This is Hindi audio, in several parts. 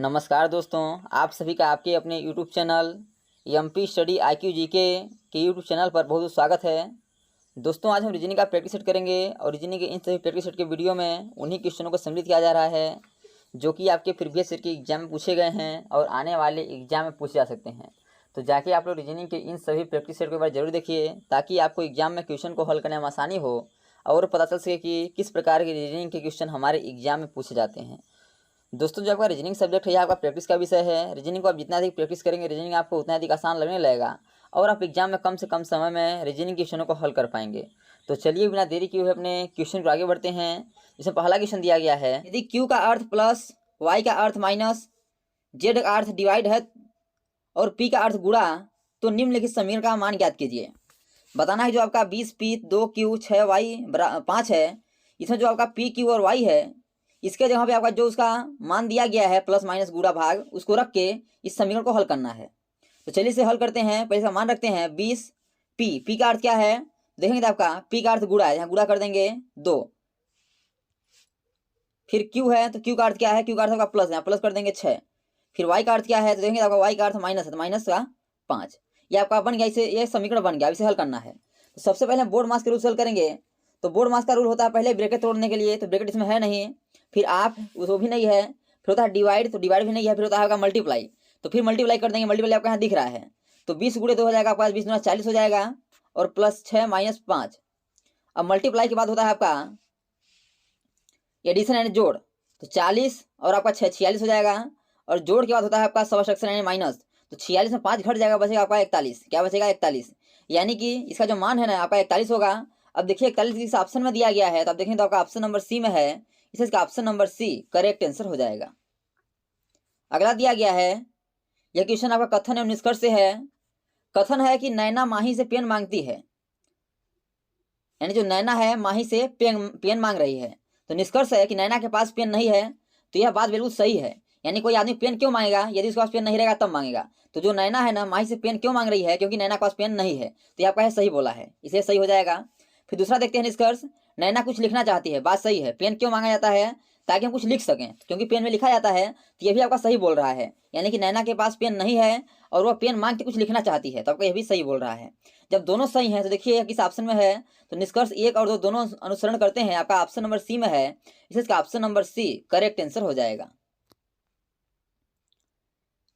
नमस्कार दोस्तों, आप सभी का आपके अपने YouTube channel MP study IQ GK के यूट्यूब चैनल पर बहुत बहुत स्वागत है। दोस्तों, आज हम रीजनिंग का प्रैक्टिस सेट करेंगे और रीजनिंग के इन सभी प्रैक्टिस सेट के वीडियो में उन्हीं क्वेश्चनों को सम्मिलित किया जा रहा है जो कि आपके प्रीवियस ईयर के एग्जाम में पूछे गए हैं और आने वाले एग्जाम में पूछे जा सकते हैं। तो जाके आप लोग रीजनिंग के इन सभी प्रैक्टिस सेट को एक बार जरूर देखिए ताकि आपको एग्जाम में क्वेश्चन को हल करने में आसानी हो और पता चल सके कि किस प्रकार के रीजनिंग के क्वेश्चन हमारे एग्जाम में पूछे जाते हैं। दोस्तों, जो आपका रीजनिंग सब्जेक्ट है यह आपका प्रैक्टिस का विषय है। रीजनिंग को आप जितना अधिक प्रैक्टिस करेंगे रीजनिंग आपको उतना अधिक आसान लगने लगेगा और आप एग्जाम में कम से कम समय में रीजनिंग क्वेश्चनों को हल कर पाएंगे। तो चलिए बिना देरी किए हुए अपने क्वेश्चन पर आगे बढ़ते हैं। जिसमें पहला क्वेश्चन दिया गया है, यदि क्यू का अर्थ प्लस, वाई का अर्थ माइनस, जेड का अर्थ डिवाइड है और पी का अर्थ गुणा तो निम्नलिखित समीकरण का मान ज्ञात कीजिए। बताना है जो आपका 20p 2q 6y 5 है, इसमें जो आपका p q और y है इसके जगह पे आपका जो उसका मान दिया गया है प्लस माइनस गुणा भाग उसको रख के इस समीकरण को हल करना है। तो चलिए इसे हल करते हैं। पहले इसका मान रखते हैं 20p का अर्थ क्या है देखेंगे तो आपका p का अर्थ गुणा है, यहाँ गुणा कर देंगे 2। फिर q है तो q का अर्थ क्या है, q का अर्थ आपका प्लस, यहाँ प्लस कर देंगे 6। फिर y का अर्थ क्या है तो देखेंगे आपका y का अर्थ माइनस है तो माइनस का 5। ये आपका बन गया, इसे ये समीकरण बन गया। इसे हल करना है तो सबसे पहले बोर्ड मास के रूल से हल करेंगे। तो बोर्ड मास का रूल होता है पहले ब्रैकेट तोड़ने के लिए, तो ब्रैकेट इसमें है नहीं, फिर आप वो भी नहीं है, फिर होता है डिवाइड, तो डिवाइड भी नहीं है, फिर होता है आपका मल्टीप्लाई, तो फिर मल्टीप्लाई कर देंगे। मल्टीप्लाई आपका यहाँ दिख रहा है तो 20 गुणे 2 हो जाएगा आपका 20 गुना 40 हो जाएगा और प्लस 6 माइनस 5। अब मल्टीप्लाई के बाद होता है आपका एडिशन यानी जोड़, तो 40 और आपका 6 46 हो जाएगा और जोड़ के बाद होता है आपका सबट्रैक्शन यानी माइनस, तो 46 में 5 घट जाएगा, बचेगा आपका 41। क्या बचेगा 41, यानी कि इसका जो मान है ना आपका 41 होगा। अब देखिए 41 इस ऑप्शन में दिया गया है तो आप देखें तो आपका ऑप्शन नंबर सी में है, इसे इसका option number C correct answer हो जाएगा। अगला दिया गया है, यह क्वेश्चन आपका कथन एवं निष्कर्ष से है। कथन है कि नैना माही से पेन मांगती है, यानी जो नैना है माही से पेन मांग रही है। तो निष्कर्ष है कि नैना के पास पेन नहीं है, तो यह बात बिल्कुल सही है। यानी कोई आदमी पेन क्यों मांगेगा, यदि उसके पास पेन नहीं रहेगा तब मांगेगा। तो जो नैना है ना माही से पेन क्यों मांग रही है, क्योंकि नैना के पास पेन नहीं है, तो ये आपका है सही बोला है, इसे सही हो जाएगा। फिर दूसरा देखते हैं निष्कर्ष, नैना कुछ लिखना चाहती है, बात सही है। पेन क्यों मांगा जाता है, ताकि हम कुछ लिख सकें, क्योंकि पेन में लिखा जाता है, तो ये भी आपका सही बोल रहा है। यानी कि नैना के पास पेन नहीं है और वह पेन मांग के कुछ लिखना चाहती है, तो आपका यह भी सही बोल रहा है। जब दोनों सही हैं तो देखिए किस ऑप्शन में है, तो निष्कर्ष 1 और 2 दोनों अनुसरण करते हैं, आपका ऑप्शन नंबर सी में है, इसे इसका option number C correct answer हो जाएगा।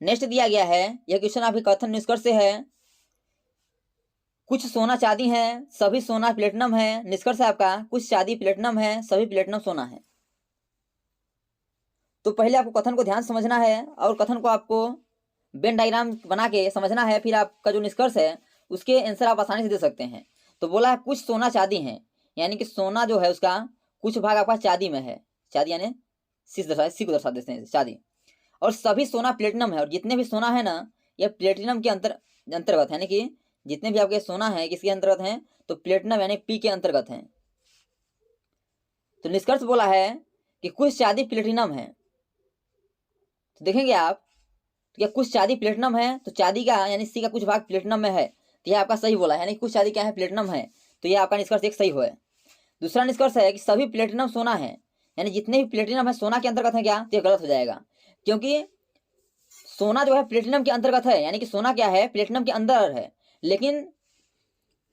नेक्स्ट दिया गया है, यह क्वेश्चन आपके कथन निष्कर्ष से है। कुछ सोना चांदी है, सभी सोना प्लेटिनम है। निष्कर्ष है आपका कुछ चांदी प्लेटिनम है, सभी प्लेटिनम सोना है। तो पहले आपको कथन को ध्यान से समझना है और कथन को आपको वेन डायग्राम बना के समझना है, फिर आपका जो निष्कर्ष है उसके आंसर आप आसानी से दे सकते हैं। तो बोला है कुछ सोना चांदी है, यानी कि सोना जो है उसका कुछ भाग आपका चांदी में है, चांदी यानी सी को दर्शा देते हैं चांदी, और सभी सोना प्लेटिनम है, और जितने भी सोना है ना यह प्लेटिनम के अंतर्गत है, यानी कि जितने भी आपके सोना है किसके अंतर्गत हैं, तो प्लेटिनम यानी पी के अंतर्गत हैं। तो निष्कर्ष बोला है कि कुछ चांदी प्लेटिनम है, तो देखेंगे आप तो क्या कुछ चांदी प्लेटिनम है, तो चांदी का यानी सी का कुछ भाग प्लेटिनम में है, तो यह आपका सही बोला है, यानी कुछ चांदी क्या है प्लेटिनम है, तो यह आपका निष्कर्ष एक सही हो है। दूसरा निष्कर्ष है कि सभी प्लेटिनम सोना है, यानी जितने भी प्लेटिनम है सोना के अंतर्गत है क्या, तो यह गलत हो जाएगा, क्योंकि सोना जो है प्लेटिनम के अंतर्गत है, यानी कि सोना क्या है प्लेटिनम के अंदर है, लेकिन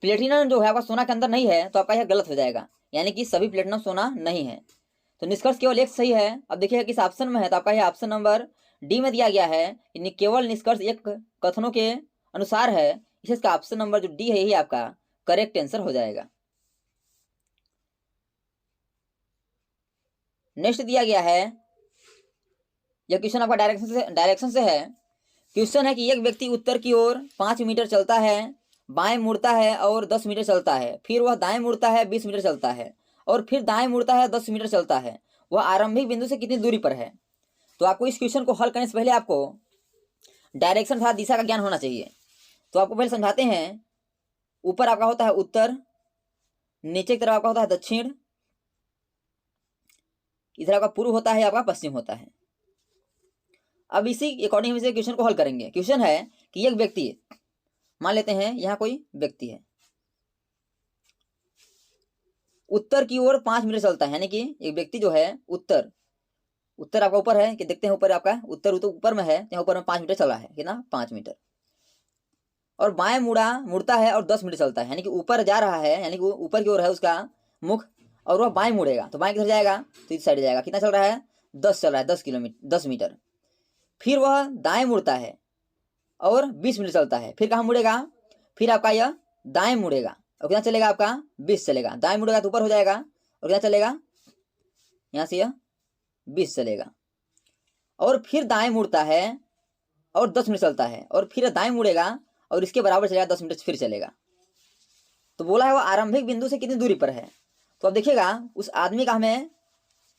प्लेटिनम जो है आपका सोना के अंदर नहीं है, तो आपका यह गलत हो जाएगा, यानी कि सभी प्लेटिनम सोना नहीं है। तो निष्कर्ष केवल एक सही है। अब देखिए किस ऑप्शन में है, तो आपका यह ऑप्शन नंबर डी में दिया गया है कि केवल निष्कर्ष एक कथनों के अनुसार है, इसे इसका ऑप्शन नंबर जो डी है यही आपका करेक्ट आंसर हो जाएगा। नेक्स्ट दिया गया है, यह क्वेश्चन आपका डायरेक्शन से है। क्वेश्चन है कि एक व्यक्ति उत्तर की ओर 5 मीटर चलता है, बाएं मुड़ता है और 10 मीटर चलता है, फिर वह दाएं मुड़ता है 20 मीटर चलता है और फिर दाएं मुड़ता है 10 मीटर चलता है। वह आरंभिक बिंदु से कितनी दूरी पर है। तो आपको इस क्वेश्चन को हल करने से पहले आपको डायरेक्शन तथा दिशा का ज्ञान होना चाहिए। तो आपको पहले समझाते हैं, ऊपर आपका होता है उत्तर, नीचे की तरफ आपका होता है दक्षिण, इधर आपका पूर्व होता है, आपका पश्चिम होता है। अब इसी अकॉर्डिंग हम इसे क्वेश्चन को हल करेंगे। क्वेश्चन है कि एक व्यक्ति, मान लेते हैं यहाँ कोई व्यक्ति है, उत्तर की ओर 5 मीटर चलता है, यानी कि एक व्यक्ति जो है उत्तर उत्तर आपका ऊपर है कि देखते हैं, ऊपर आपका उत्तर तो ऊपर में है, यहाँ ऊपर में 5 मीटर चला है, कितना 5 मीटर। और बाएं मुड़ता है और 10 मीटर चलता है, यानी कि ऊपर जा रहा है, यानी कि ऊपर की ओर है उसका मुख, और वह बाएं मुड़ेगा तो बाएं किधर जाएगा, तो इस साइड जाएगा। कितना चल रहा है, 10 चल रहा है, 10 किलोमीटर 10 मीटर। फिर वह दाएं मुड़ता है और 20 मीटर चलता है, फिर कहाँ मुड़ेगा, फिर आपका यह दाएं मुड़ेगा और कितना चलेगा आपका 20 चलेगा। दाएं मुड़ेगा तो ऊपर हो जाएगा और क्या चलेगा, यहाँ से यह 20 चलेगा। और फिर दाएं मुड़ता है और 10 मिनट चलता है, और फिर दाएं मुड़ेगा और इसके बराबर चलेगा, 10 मिनट फिर चलेगा। तो बोला है वो आरंभिक बिंदु से कितनी दूरी पर है। तो अब देखिएगा उस आदमी का हमें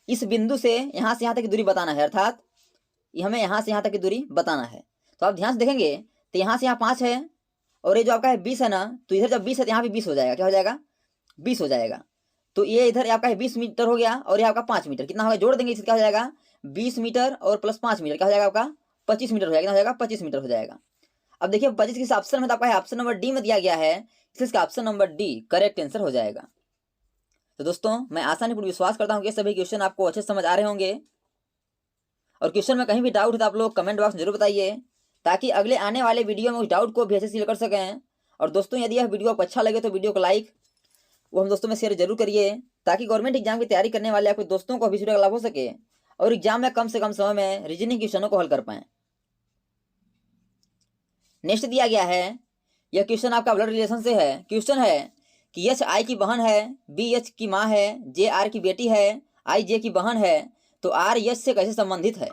इस बिंदु से यहाँ तक की दूरी बताना है, अर्थात हमें यहाँ से यहाँ तक की दूरी बताना है। तो आप ध्यान से देखेंगे तो यहाँ से यहाँ 5 है और ये जो आपका है 20 है ना, तो इधर जब 20 है तो यहाँ भी 20 हो जाएगा। क्या हो जाएगा, 20 हो जाएगा। तो ये इधर आपका है 20 मीटर हो गया और ये आपका 5 मीटर, कितना होगा, जोड़ देंगे इससे क्या हो जाएगा, 20 मीटर और प्लस 5 मीटर क्या हो जाएगा आपका 25 मीटर हो जाएगा। कितना हो जाएगा, 25 मीटर हो जाएगा। अब देखिए 25 किस ऑप्शन में, तो आपका ऑप्शन नंबर डी में दिया गया है, इसलिए इसका option number D correct answer हो जाएगा। तो दोस्तों मैं आसानीपूर्वक विश्वास करता हूँ कि सभी क्वेश्चन आपको अच्छे समझ आ रहे होंगे, और क्वेश्चन में कहीं भी डाउट है तो आप लोग कमेंट बॉक्स में जरूर बताइए, ताकि अगले आने वाले वीडियो में उस डाउट को भी अच्छे से क्लियर कर सकें। और दोस्तों यदि यह वीडियो आपको अच्छा लगे तो वीडियो को लाइक वो हम दोस्तों में शेयर जरूर करिए, ताकि गवर्नमेंट एग्जाम की तैयारी करने वाले आपके दोस्तों को भी वीडियो का लाभ हो सके और एग्जाम में कम से कम समय में रीजनिंग क्वेश्चनों को हल कर पाएं। नेक्स्ट दिया गया है, यह क्वेश्चन आपका ब्लड रिलेशन से है। क्वेश्चन है कि एच आई की बहन है, बी एच की माँ है, जे आर की बेटी है, आई जे की बहन है, तो आर एच से कैसे संबंधित है।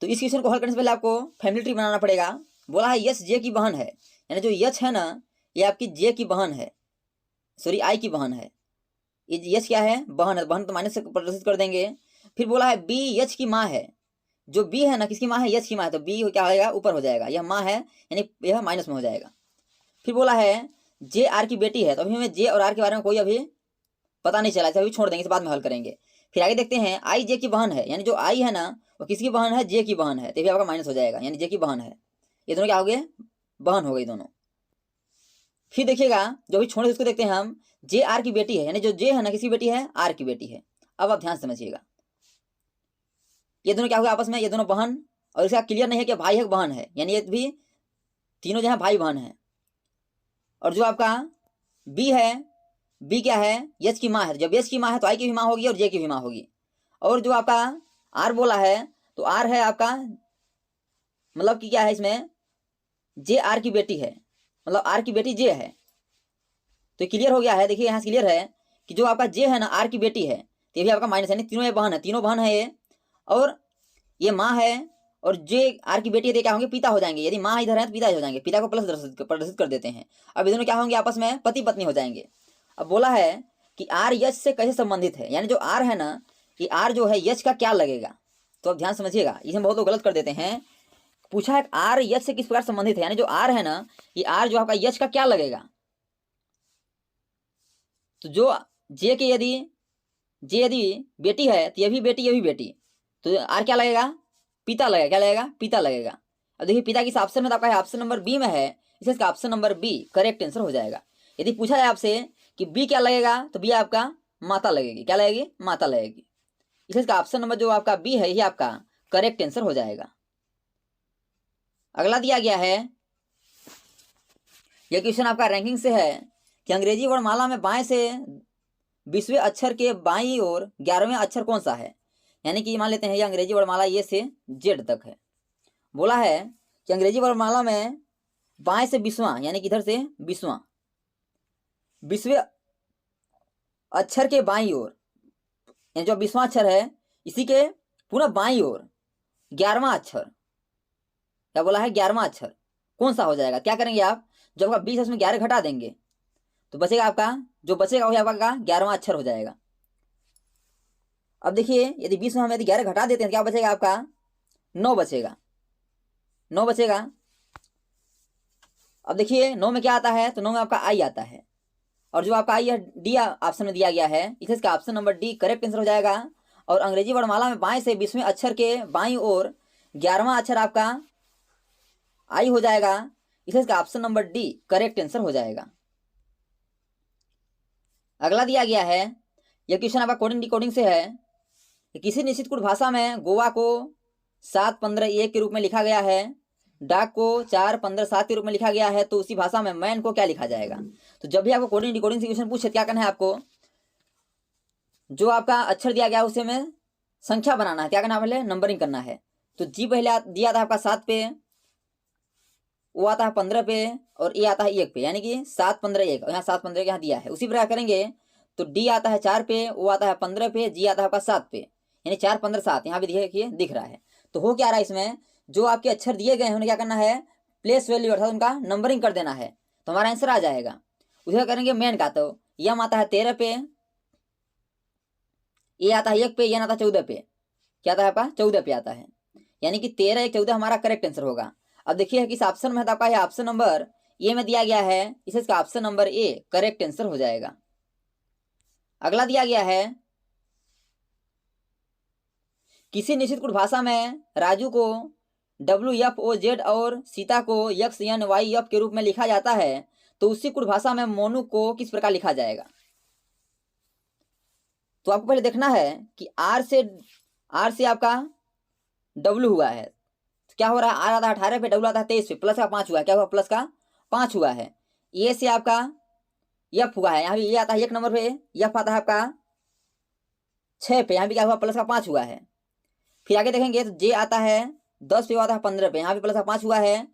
तो इस क्वेश्चन को हल करने से पहले आपको फैमिली ट्री बनाना पड़ेगा। बोला है यश जे की बहन है, यानी जो यश है ना ये आपकी जे की बहन है, सॉरी आई की बहन है। ये यश क्या है, बहन है, बहन तो माइनस से प्रदर्शित कर देंगे। फिर बोला है बी यच की माँ है, जो बी है ना किसकी माँ है, यच की माँ है, तो बी क्या होगा, ऊपर हो जाएगा, यह माँ है यानी यह माइनस में हो जाएगा। फिर बोला है जे आर की बेटी है, तो अभी हमें जे और आर के बारे में कोई अभी पता नहीं चला, अभी छोड़ देंगे, इस बाद में हल करेंगे। फिर आगे देखते हैं आई जे की बहन है, यानी जो आई है ना वो किसकी बहन है, जे की बहन है, तो भी आपका माइनस हो जाएगा, यानी जे की बहन है। ये दोनों क्या हो गए, बहन हो गई दोनों। फिर देखिएगा जो भी छोड़े उसको देखते हैं हम, जे आर की बेटी है, यानी जो जे है ना किसकी बेटी है, आर की बेटी है। अब आप ध्यान समझिएगा, ये दोनों क्या हुआ आपस में, ये दोनों बहन, और इसका क्लियर नहीं है कि भाई है बहन है, यानी ये भी तीनों जो है भाई बहन है। और जो आपका बी है, बी क्या है, यच की माँ है, जब यच की माँ है तो आई की भी माँ होगी और जे की भी माँ होगी। और जो आपका आर बोला है, तो आर है आपका मतलब कि क्या है इसमें, जे आर की बेटी है, मतलब आर की बेटी जे है। तो क्लियर हो गया है, देखिए यहाँ क्लियर है कि जो आपका जे है ना आर की बेटी है, तो ये भी आपका माइनस है, तीनों ये बहन है, तीनों बहन है ये, और ये माँ है, और जे आर की बेटी है क्या होंगे, पिता हो जाएंगे। यदि माँ इधर है तो पिता हो जाएंगे, पिता को प्लस प्रदर्शित कर देते हैं। अब ये दोनों क्या होंगे आपस में, पति पत्नी हो जाएंगे। अब बोला है कि आर यश से कैसे संबंधित है, यानी जो आर है ना, ये आर जो है यश का क्या लगेगा। तो अब ध्यान समझिएगा, इसमें बहुत लोग गलत कर देते हैं। पूछा है आर यश से किस प्रकार संबंधित है, यानी जो आर है ना ये आर जो आपका यश का क्या लगेगा। तो जो जे यदि बेटी है तो ये भी बेटी ये भी बेटी, तो आर क्या लगेगा, पिता लगेगा। क्या लगेगा, पिता लगेगा। अब देखिए पिता किस ऑप्शन में, तो आपका ऑप्शन नंबर बी में है, इसलिए इसका option number B correct answer हो जाएगा। यदि पूछा जाए आपसे कि बी क्या लगेगा, तो बी आपका माता लगेगी। क्या लगेगी, माता लगेगी, इसलिए इसका ऑप्शन नंबर जो आपका बी है ये आपका करेक्ट आंसर हो जाएगा। अगला दिया गया है, यह क्वेश्चन आपका रैंकिंग से है कि अंग्रेजी वर्णमाला में बाएं से 20वें अक्षर के बाईं ओर 11वें अक्षर कौन सा है। यानी कि मान लेते हैं ये अंग्रेजी वर्णमाला ये से जेड तक है। बोला है कि अंग्रेजी वर्णमाला में बाएं से 20वां, यानी कि इधर से 20वें अक्षर के बाईं ओर, यानी जो 20वां अक्षर है इसी के पुनः बाईं ओर 11वां अक्षर, क्या बोला है 11वां अक्षर कौन सा हो जाएगा। क्या करेंगे आप, जब आपका 20 है उसमें 11 घटा देंगे तो बचेगा आपका, जो बचेगा वही आपका 11वां अक्षर हो जाएगा। अब देखिए यदि 20 में हम यदि 11 घटा देते हैं तो क्या बचेगा आपका, 9 बचेगा, 9 बचेगा। अब देखिए 9 में क्या आता है, तो 9 में आपका आई आता है, और जो आपका आई है डी ऑप्शन में दिया गया है, इसलिए इसका option number D correct answer हो जाएगा। और अंग्रेजी वर्णमाला में बाएं से 20वें अक्षर के बाईं ओर 11वां अक्षर आपका आई हो जाएगा, इसलिए इसका option number D correct answer हो जाएगा। अगला दिया गया है यह क्वेश्चन आपका कोडिंग डिकोडिंग से है कि किसी निश्चित कुट भाषा में गोवा को 7-15-1 के रूप में लिखा गया है, डाक को 4-15-7 के रूप में लिखा गया है, तो उसी भाषा में मैन को क्या लिखा जाएगा। तो जब भी आपको कोडिंग डिकोडिंग से क्वेश्चन पूछे क्या करना है, आपको जो आपका अक्षर दिया गया उसे में संख्या बनाना है। क्या करना है, पहले नंबरिंग करना है। तो जी पहले दिया था आपका 7 पे, वो आता है 15 पे, और ए आता है 1 पे, यानी कि 7-15-1, और यहाँ 7-15 यहाँ दिया है। उसी प्रकार करेंगे तो डी आता है 4 पे, वो आता है 15 पे, जी आता है आपका 7 पे, यानी 4-15-7 यहाँ भी देखिए दिख रहा है। तो हो क्या रहा है, इसमें जो आपके अक्षर दिए गए हैं उन्हें क्या करना है, प्लेस वैल्यू अर्थात उनका नंबरिंग कर देना है, तो हमारा आंसर आ जाएगा। उसे करेंगे मेन का, तो यम आता है 13 पे, ए आता है 1 पे, एन आता है 14 पे, क्या आता है आपका 14 पे आता है, यानी कि 13 1 14 हमारा करेक्ट आंसर होगा। अब देखिए किस ऑप्शन में है, तो आपका ये ऑप्शन नंबर ए में दिया गया है, इसे इसका option number A correct answer हो जाएगा। अगला दिया गया है, किसी निश्चित कुट भाषा में राजू को WFOZ और सीता को XNYF के रूप में लिखा जाता है, तो उसी कुट भाषा में मोनू को किस प्रकार लिखा जाएगा। तो आपको पहले देखना है कि आर से आपका W हुआ है, तो क्या हो रहा है, आर आता है 18 पे, W आता है 23 पे, प्लस का 5 हुआ है, क्या हुआ, प्लस का 5 हुआ है। ए से आपका F हुआ है, यहाँ भी ये आता है 1 नंबर पे, F आता है आपका 6 पे, यहाँ भी क्या हुआ, प्लस का 5 हुआ है। फिर आगे देखेंगे तो जे आता है 10 पे, आता है 15 पे, यहाँ भी प्लस का 5 हुआ है।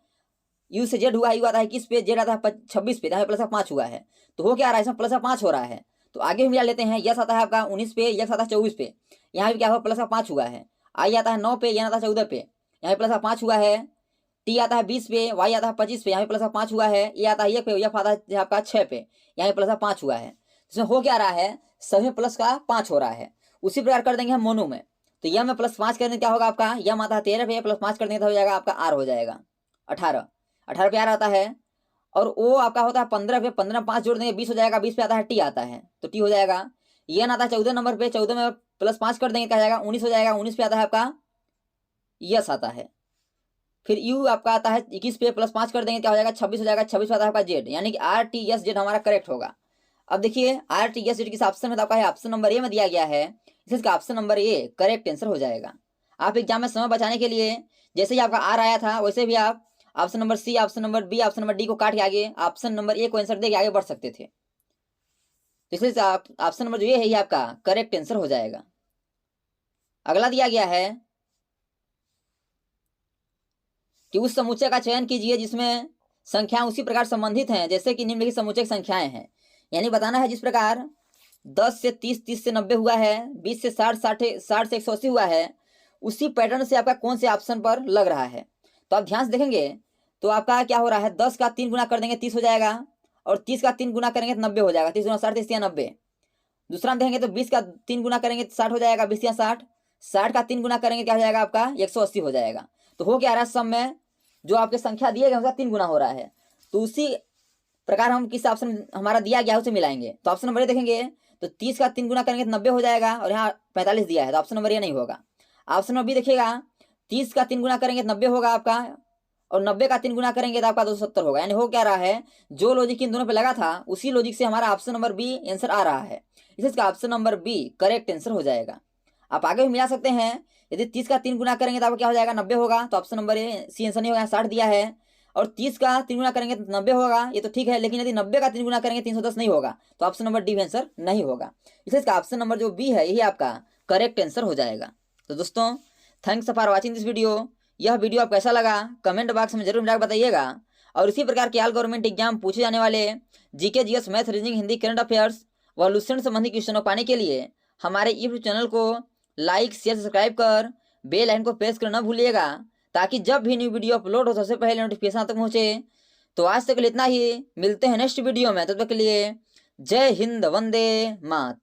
यू से जेड हुआ है, यू आता है 21 पे, जेड आता है 26 पे, यहाँ पे प्लस का 5 हुआ है। तो हो क्या रहा है, इसमें प्लस का 5 हो रहा है। तो आगे भी मिला लेते हैं, यस आता है आपका 19 पे, यस आता है 24 पे, यहाँ भी क्या हुआ, प्लस का 5 हुआ है। आई आता है 9 पे, एन आता है 14 पे, यहाँ पे प्लस का 5 हुआ है। टी आता है 20 पे, वाई आता है 25 पे, यहाँ पे प्लस का 5 हुआ है। ए आता है 1 पे, एफ आता है आपका 6 पे, यहाँ पे प्लस का 5 हुआ है। इसमें हो क्या रहा है, सभी प्लस का 5 हो रहा है। उसी प्रकार कर देंगे हम मोनू में, तो यह में +5 करने क्या होगा आपका, यह आता है 13 पे, +5 करने तो हो जाएगा आपका आर हो जाएगा 18 पे आर आता है। और ओ आपका होता है 15 पे, 15 में 5 जोड़ देंगे 20 हो जाएगा, 20 पे आता है टी आता है, तो टी हो जाएगा। एन आता है 14 नंबर पे, 14 में +5 कर देंगे क्या जाएगा 19 हो जाएगा, 19 पे आता है आपका यस आता है। फिर यू आपका आता है 21 पे, +5 कर देंगे क्या हो जाएगा 26 हो जाएगा, 26 पे आता है आपका जेड, यानी कि RTSZ हमारा करेक्ट होगा। अब देखिए RTSZ किस ऑप्शन में, तो आपका ऑप्शन नंबर ए में दिया गया है, इसका option number A correct answer हो जाएगा। आप एग्जाम में समय बचाने के लिए जैसे ही आपका आर आया था वैसे भी आप option number C, option number B, option number D को काट के आगे ऑप्शन नंबर ए को आंसर दे के आगे बढ़ सकते थे। तो इसलिए ऑप्शन नंबर जो ये है ये आपका करेक्ट आंसर हो जाएगा। अगला दिया गया है कि उस समुच्चय का चयन कीजिए जिसमें संख्याएं उसी प्रकार संबंधित हैं जैसे कि निम्नलिखित समुच्चय संख्याएं हैं। यानी बताना है जिस प्रकार 10 से 30, 30 से 90 हुआ है, 20 से 60, 60 से 180 हुआ है, उसी पैटर्न से आपका कौन से ऑप्शन पर लग रहा है। तो आप ध्यान से देखेंगे तो आपका क्या हो रहा है, 10 का 3 गुना कर देंगे 30 हो जाएगा, और 30 का 3 गुना करेंगे तो 90 हो जाएगा, 30 गुना 60, 30 या 90। दूसरा हम देखेंगे तो 20 का 3 गुना करेंगे तो 60 हो जाएगा, 20 या 60, 60 का 3 गुना करेंगे क्या हो जाएगा आपका 180 हो जाएगा। तो हो क्या रहा है, सब में जो आपके संख्या दिए गए उसका 3 गुना हो रहा है। तो उसी प्रकार हम किस ऑप्शन हमारा दिया गया उसे मिलाएंगे। तो ऑप्शन नंबर ए देखेंगे तो 30 का 3 गुना करेंगे तो 90 हो जाएगा, और यहाँ 45 दिया है, तो ऑप्शन नंबर ए नहीं होगा। ऑप्शन नंबर बी देखिएगा, 30 का 3 गुना करेंगे तो 90 होगा आपका, और 90 का 3 गुना करेंगे तो आपका 270 होगा। यानी हो क्या रहा है, जो लॉजिक इन दोनों पे लगा था उसी लॉजिक से हमारा ऑप्शन नंबर बी आंसर आ रहा है, इसलिए इसका option number B correct answer हो जाएगा। आप आगे भी मिला सकते हैं, यदि 30 का 3 गुना करेंगे तो आपका क्या हो जाएगा 90 होगा, तो option number A C answer नहीं होगा, 60 दिया है। और 30 का 3 गुना करेंगे तो 90 होगा, ये तो ठीक है, लेकिन यदि 90 का 3 गुना करेंगे 310 नहीं होगा, तो ऑप्शन नंबर डी आंसर नहीं होगा, इसलिए इसका ऑप्शन नंबर जो बी है यही आपका करेक्ट आंसर हो जाएगा। तो दोस्तों thanks for watching this video. यह वीडियो आप कैसा लगा कमेंट बॉक्स में जरूर मिला बताइएगा, और इसी प्रकार के ऑल गवर्नमेंट एग्जाम पूछे जाने वाले GK, GS, math, reasoning, Hindi, current affairs व लुसेंट संबंधी क्वेश्चनों पाने के लिए हमारे यूट्यूब चैनल को लाइक, शेयर, सब्सक्राइब कर बेल आइकन को प्रेस करना भूलिएगा, ताकि जब भी न्यू वीडियो अपलोड हो सबसे पहले नोटिफिकेशन तक पहुंचे। तो आज तक के लिए इतना ही, मिलते हैं नेक्स्ट वीडियो में, तब तक के लिए जय हिंद, वंदे मातरम।